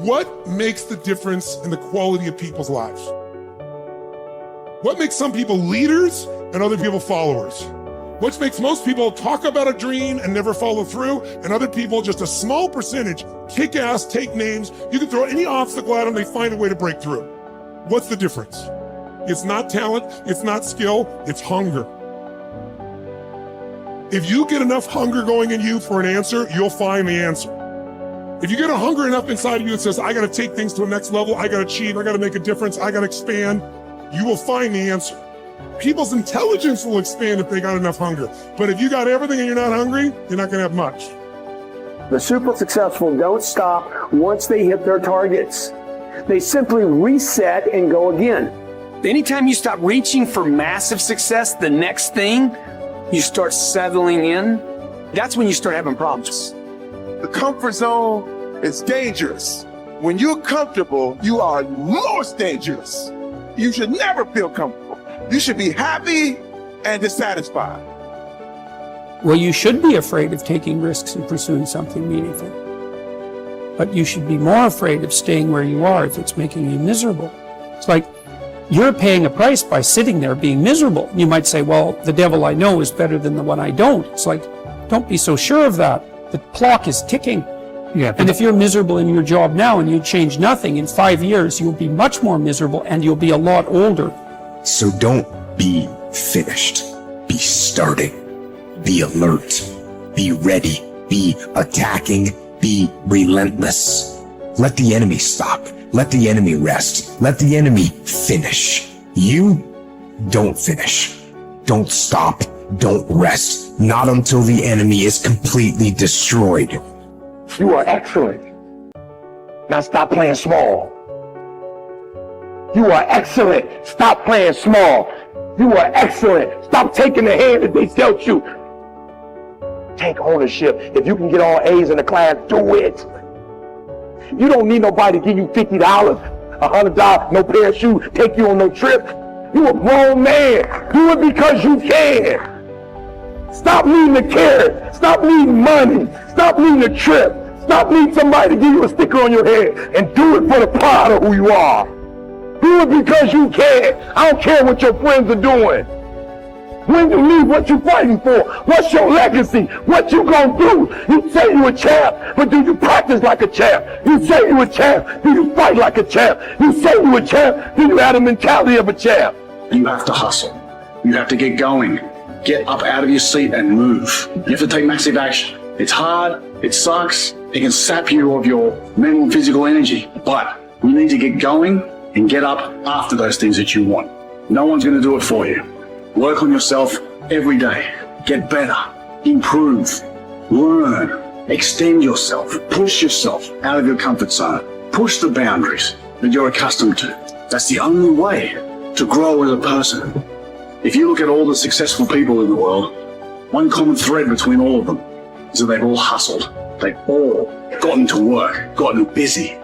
What makes the difference in the quality of people's lives? What makes some people leaders and other people followers? What makes most people talk about a dream and never follow through, and other people, just a small percentage, kick ass, take names. You can throw any obstacle at them, they find a way to break through. What's the difference? It's not talent, it's not skill, it's hunger. If you get enough hunger going in you for an answer, you'll find the answer. If you get a hunger enough inside of you that says, I gotta take things to the next level, I gotta achieve, I gotta make a difference, I gotta expand, you will find the answer. People's intelligence will expand if they got enough hunger. But if you got everything and you're not hungry, you're not gonna have much. The super successful don't stop once they hit their targets. They simply reset and go again. Anytime you stop reaching for massive success, the next thing, you start settling in, that's when you start having problems. The comfort zone is dangerous. When you're comfortable, you are most dangerous. You should never feel comfortable. You should be happy and dissatisfied. Well, you should be afraid of taking risks and pursuing something meaningful. But you should be more afraid of staying where you are if it's making you miserable. It's like you're paying a price by sitting there being miserable. You might say, well, the devil I know is better than the one I don't. It's like, don't be so sure of that. The clock is ticking. Yeah, and if you're miserable in your job now and you change nothing, in 5 years, you'll be much more miserable and you'll be a lot older. So don't be finished. Be starting. Be alert. Be ready. Be attacking. Be relentless. Let the enemy stop. Let the enemy rest. Let the enemy finish. You don't finish. Don't stop. Don't rest. Not until the enemy is completely destroyed. You are excellent. Now stop playing small. You are excellent. Stop playing small. You are excellent. Stop taking the hand that they dealt you. Take ownership. If you can get all A's in the class, do it. You don't need nobody to give you $50, $100, no pair of shoes, take you on no trip. You a grown man. Do it because you can. Stop needing a carrot. Stop needing money. Stop needing a trip. Stop needing somebody to give you a sticker on your head, and do it for the pride of who you are. Do it because you can. I don't care what your friends are doing. When you leave, what you fighting for? What's your legacy? What you gonna do? You say you a champ, but do you practice like a champ? You say you a champ, do you fight like a champ? You say you a champ, do you have the mentality of a champ? You have to hustle. You have to get going. Get up out of your seat and move. You have to take massive action. It's hard, it sucks, it can sap you of your mental and physical energy, but you need to get going and get up after those things that you want. No one's gonna do it for you. Work on yourself every day. Get better, improve, learn, extend yourself, push yourself out of your comfort zone. Push the boundaries that you're accustomed to. That's the only way to grow as a person. If you look at all the successful people in the world, one common thread between all of them is that they've all hustled. They've all gotten to work, gotten busy.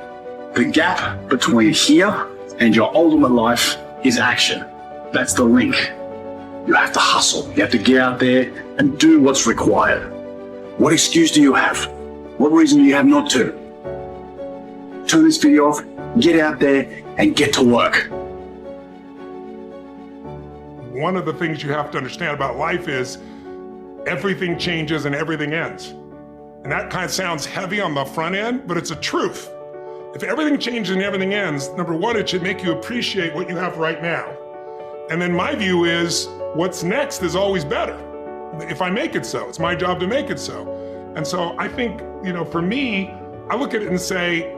The gap between here and your ultimate life is action. That's the link. You have to hustle. You have to get out there and do what's required. What excuse do you have? What reason do you have not to? Turn this video off, get out there and get to work. One of the things you have to understand about life is everything changes and everything ends. And that kind of sounds heavy on the front end, but it's a truth. If everything changes and everything ends, number one, it should make you appreciate what you have right now. And then my view is, what's next is always better. If I make it so, it's my job to make it so. And so I think, for me, I look at it and say,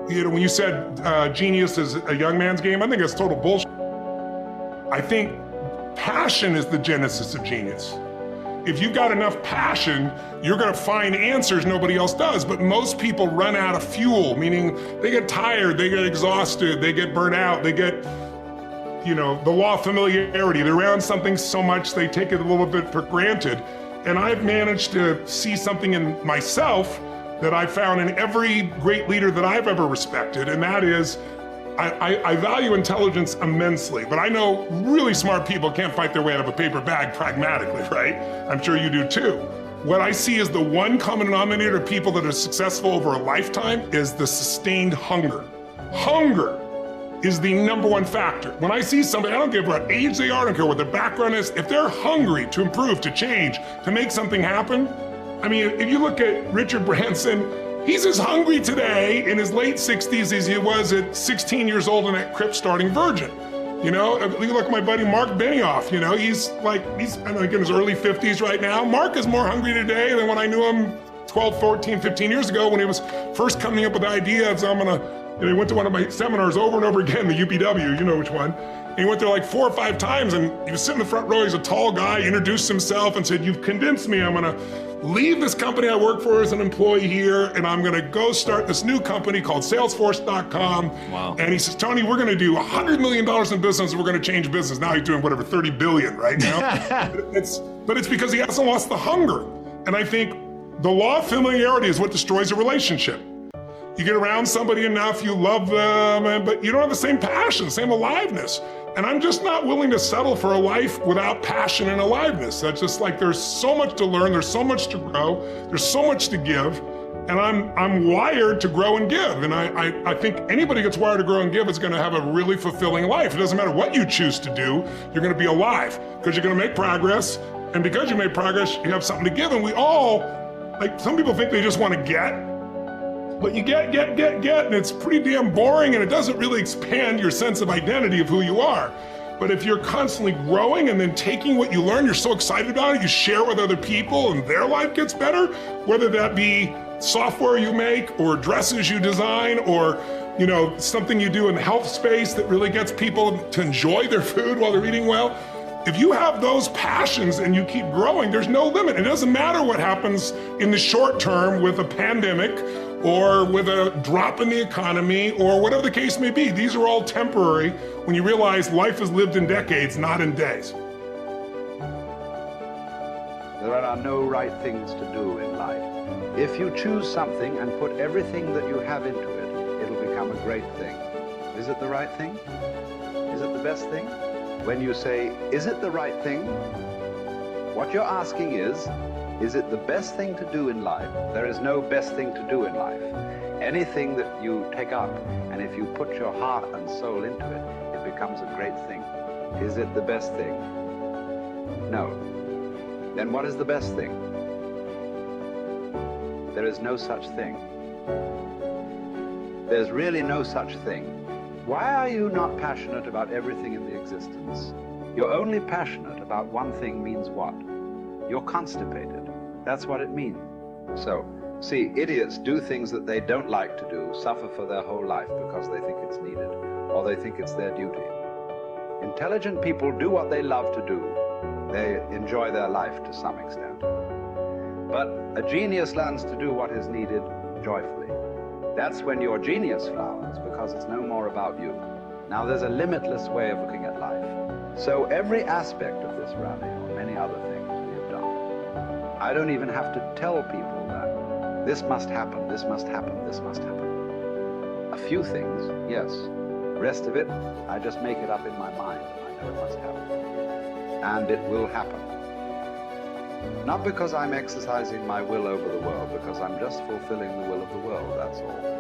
when you said genius is a young man's game, I think that's total bullshit. I think passion is the genesis of genius. If you've got enough passion, you're gonna find answers nobody else does, but most people run out of fuel, meaning they get tired, they get exhausted, they get burnt out, they get, the law of familiarity. They're around something so much they take it a little bit for granted. And I've managed to see something in myself that I found in every great leader that I've ever respected, and that is, I value intelligence immensely, but I know really smart people can't fight their way out of a paper bag pragmatically, right? I'm sure you do too. what I see as the one common denominator of people that are successful over a lifetime is the sustained hunger. Hunger is the number one factor. When I see somebody, I don't care what age they are, I don't care what their background is, if they're hungry to improve, to change, to make something happen. I mean, if you look at Richard Branson, he's as hungry today in his late 60s as he was at 16 years old in that crypt starting Virgin. You know, you look at my buddy Mark Benioff, you know, he's I think in his early 50s right now. Mark is more hungry today than when I knew him 12, 14, 15 years ago when he was first coming up with the idea of, he went to one of my seminars over and over again, the UPW, you know which one. And he went there like 4 or 5 times and he was sitting in the front row, he's a tall guy, introduced himself and said, "You've convinced me, I'm gonna leave this company I work for as an employee here and I'm gonna go start this new company called Salesforce.com. Wow. And he says, "Tony, we're gonna do $100 million in business and we're gonna change business." Now he's doing whatever, 30 billion right now. but it's because he hasn't lost the hunger. And I think the law of familiarity is what destroys a relationship. You get around somebody enough, you love them, but you don't have the same passion, same aliveness. And I'm just not willing to settle for a life without passion and aliveness. That's just like, there's so much to learn, there's so much to grow, there's so much to give, and I'm wired to grow and give. And I think anybody who gets wired to grow and give is gonna have a really fulfilling life. It doesn't matter what you choose to do, you're gonna be alive, because you're gonna make progress, and because you made progress, you have something to give. And we all, like, some people think they just wanna get, but you get, and it's pretty damn boring, and it doesn't really expand your sense of identity of who you are. But if you're constantly growing and then taking what you learn, you're so excited about it, you share with other people and their life gets better, whether that be software you make or dresses you design or, you know, something you do in the health space that really gets people to enjoy their food while they're eating well. If you have those passions and you keep growing, there's no limit. It doesn't matter what happens in the short term with a pandemic or with a drop in the economy or whatever the case may be. These are all temporary when you realize life is lived in decades, not in days. There are no right things to do in life. If you choose something and put everything that you have into it, it'll become a great thing. Is it the right thing? Is it the best thing? When you say, is it the right thing? What you're asking is it the best thing to do in life? There is no best thing to do in life. Anything that you take up, and if you put your heart and soul into it, it becomes a great thing. Is it the best thing? No. Then what is the best thing? There is no such thing. There's really no such thing. Why are you not passionate about everything in the existence? You're only passionate about one thing means what? You're constipated. That's what it means. So, see, idiots do things that they don't like to do, suffer for their whole life because they think it's needed, or they think it's their duty. Intelligent people do what they love to do. They enjoy their life to some extent. But a genius learns to do what is needed joyfully. That's when your genius flowers, because it's no more about you. Now there's a limitless way of looking at life. So every aspect of this rally, or many other things we have done, I don't even have to tell people that this must happen, this must happen, this must happen. A few things, yes. The rest of it, I just make it up in my mind. I know it must happen. And it will happen. Not because I'm exercising my will over the world, because I'm just fulfilling the will of the world, that's all.